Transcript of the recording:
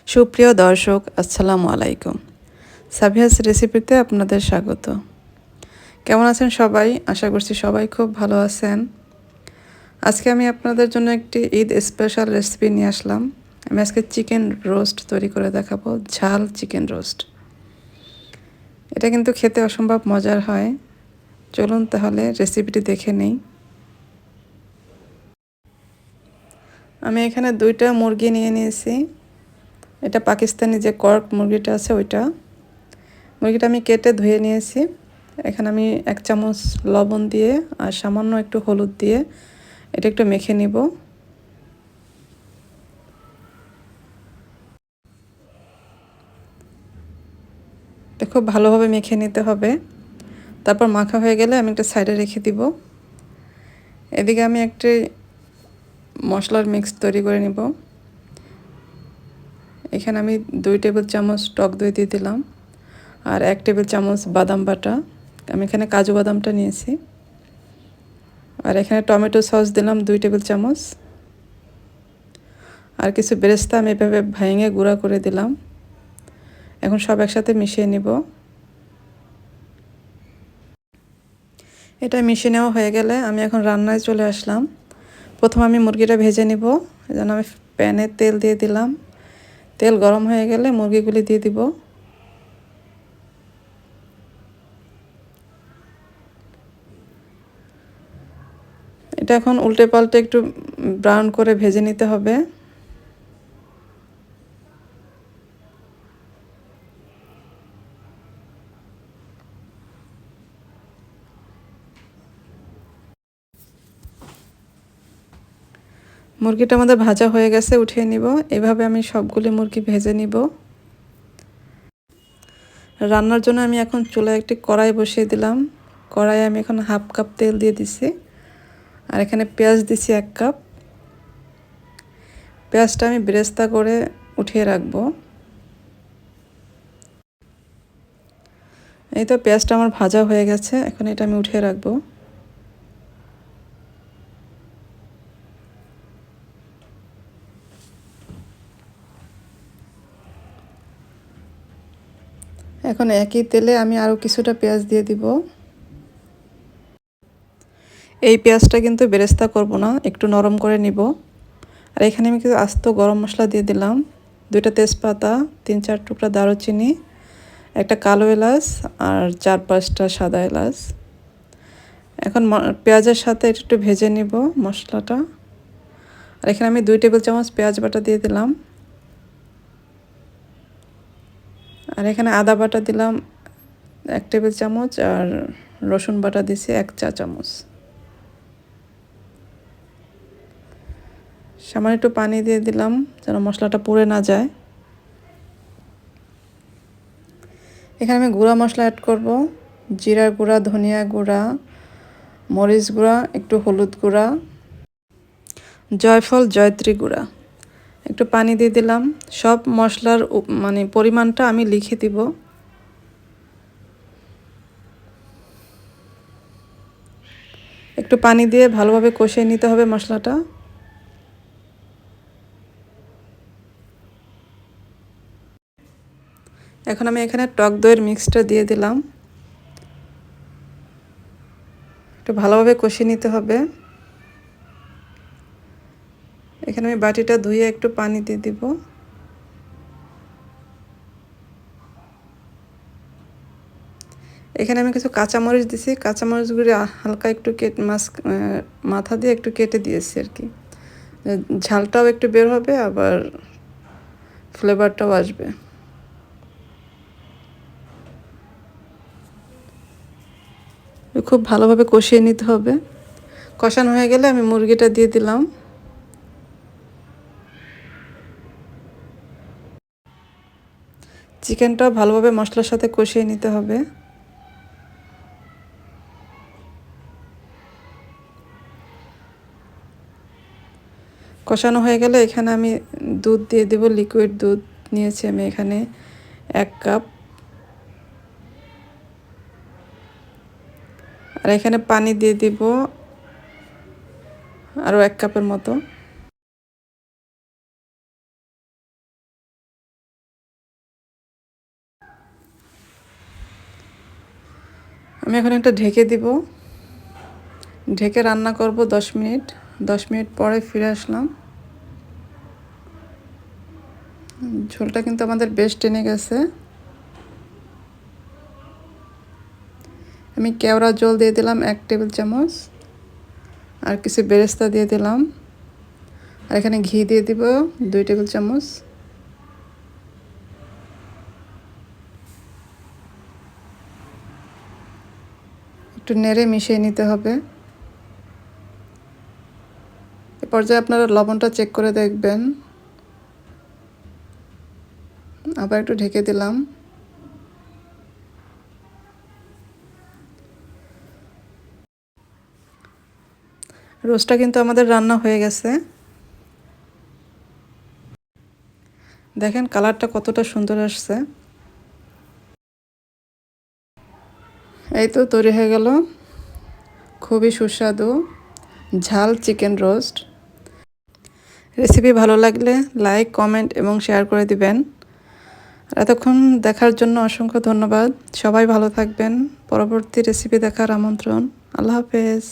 সুপ্রিয় দর্শক, আসসালামু আলাইকুম। সাবিহাস রেসিপিতে আপনাদের স্বাগত। কেমন আছেন সবাই? আশা করছি সবাই খুব ভালো আছেন। আজকে আমি আপনাদের জন্য একটি ঈদ স্পেশাল রেসিপি নিয়ে আসলাম। আমি আজকে চিকেন রোস্ট তৈরি করে দেখাবো, ঝাল চিকেন রোস্ট। এটা কিন্তু খেতে অসম্ভব মজার হয়। চলুন তাহলে রেসিপিটি দেখে নেই। আমি এখানে 2টা মুরগি নিয়ে নিয়েছি। এটা পাকিস্তানি যে কর্ক মুরগিটা আছে ওইটা। মুরগিটা আমি কেটে ধুয়ে নিয়েছি। এখানে আমি 1 চামচ লবণ দিয়ে আর সামান্য একটু হলুদ দিয়ে এটা একটু মেখে নিব। এটা খুব ভালোভাবে মেখে নিতে হবে। তারপর মাখা হয়ে গেলে আমি একটা সাইডে রেখে দিব। এদিকে আমি একটি মশলার মিক্স তৈরি করে নিব। এখানে আমি 2 টেবিল চামচ টক দই দিয়ে দিলাম আর 1 টেবিল চামচ বাদাম বাটা। আমি এখানে কাজু বাদামটা নিয়েছি। আর এখানে টমেটো সস দিলাম 2 টেবিল চামচ। আর কিছু বেরেস্তা আমি এভাবে ভেঙে গুঁড়া করে দিলাম। এখন সব একসাথে মিশিয়ে নিব। এটা মিশিয়ে নেওয়া হয়ে গেলে আমি এখন রান্নায় চলে আসলাম। প্রথমে আমি মুরগিটা ভেজে নিব। এজন্য আমি প্যানে তেল দিয়ে দিলাম। তেল গরম হয়ে গেলে মুরগিগুলি দিয়ে দিব। এটা এখন উল্টে পাল্টে একটু ব্রাউন করে ভেজে নিতে হবে। মুরগিটা আমাদের ভাজা হয়ে গেছে, উঠিয়ে নিব। এভাবে আমি সবগুলি মুরগি ভেজে নিব। রান্নার জন্য আমি এখন চুলায় একটি কড়াই বসিয়ে দিলাম। কড়াইয়ে আমি এখন 1/2 কাপ তেল দিয়ে দিছি। আর এখানে পেঁয়াজ দিছি 1 কাপ। পেঁয়াজটা আমি বেরেস্তা করে উঠিয়ে রাখবো। এই তো পেঁয়াজটা আমার ভাজা হয়ে গেছে, এখন এটা আমি উঠিয়ে রাখবো। এখন একই তেলে আমি আরও কিছুটা পেঁয়াজ দিয়ে দিব। এই পেঁয়াজটা কিন্তু বেরেস্তা করব না, একটু নরম করে নিব। আর এখানে আমি কিছু আস্ত গরম মশলা দিয়ে দিলাম, 2টা তেজপাতা, 3-4 টুকরা দারুচিনি, একটা কালো এলাচ আর 4-5টা সাদা এলাচ। এখন পেঁয়াজের সাথে একটু ভেজে নিব মশলাটা। আর এখানে আমি 2 টেবিল চামচ পেঁয়াজ বাটা দিয়ে দিলাম। আর এখানে আদা বাটা দিলাম 1 টেবিল চামচ আর রসুন বাটা দিছি 1 চা চামচ। সামান্য একটু পানি দিয়ে দিলাম যেন মশলাটা পুড়ে না যায়। এখানে আমি গুঁড়া মশলা অ্যাড করব, জিরার গুঁড়া, ধনিয়া গুঁড়া, মরিচ গুঁড়া, একটু হলুদ গুঁড়া, জয়ফল জয়ত্রী গুঁড়া। একটু পানি দিয়ে দিলাম। সব মশলার পরিমাণটা আমি লিখে দিব। একটু পানি দিয়ে ভালোভাবে কষিয়ে নিতে হবে মশলাটা। এখন আমি এখানে টক দইয়ের মিক্সটা দিয়ে দিলাম। একটু ভালোভাবে কষিয়ে নিতে হবে। এখানে আমি বাটিটা ধুয়ে একটু পানি দিয়ে দিব। এখানে আমি কিছু কাঁচামরিচ দিছি, কাঁচামরিচগুলি হালকা একটু মাথা দিয়ে একটু কেটে দিয়েছি আর কি। ঝালটাও একটু বের হবে, আবার ফ্লেভারটাও আসবে। খুব ভালোভাবে কষিয়ে নিতে হবে। কষানো হয়ে গেলে আমি মুরগিটা দিয়ে দিলাম। চিকেনটাও ভালোভাবে মশলার সাথে কষিয়ে নিতে হবে। কষানো হয়ে গেলে এখানে আমি দুধ দিয়ে দেব, লিকুইড দুধ নিয়েছি আমি এখানে 1 কাপ। আর এখানে পানি দিয়ে দিব আরও 1 কাপের মতো। আমি এখন একটা ঢেকে দিব, ঢেকে রান্না করব 10 মিনিট। 10 মিনিট পরে ফিরে আসলাম। ঝোলটা কিন্তু আমাদের বেশ টেনে গেছে। আমি কেওড়া জল দিয়ে দিলাম 1 টেবিল চামচ, আর কিছু বেরেস্তা দিয়ে দিলাম, আর এখানে ঘি দিয়ে দিব 2 টেবিল চামচ। একটু নেড়ে মিশিয়ে নিতে হবে। এ পর্যায়ে আপনারা লবণটা চেক করে দেখবেন। আবার একটু ঢেকে দিলাম। রোস্টটা কিন্তু আমাদের রান্না হয়ে গেছে। দেখেন কালারটা কতটা সুন্দর আসছে। এই তো তৈরি হয়ে গেল খুবই সুস্বাদু ঝাল চিকেন রোস্ট। রেসিপি ভালো লাগলে লাইক, কমেন্ট এবং শেয়ার করে দিবেন। এতক্ষণ দেখার জন্য অসংখ্য ধন্যবাদ। সবাই ভালো থাকবেন। পরবর্তী রেসিপি দেখার আমন্ত্রণ। আল্লাহ হাফেজ।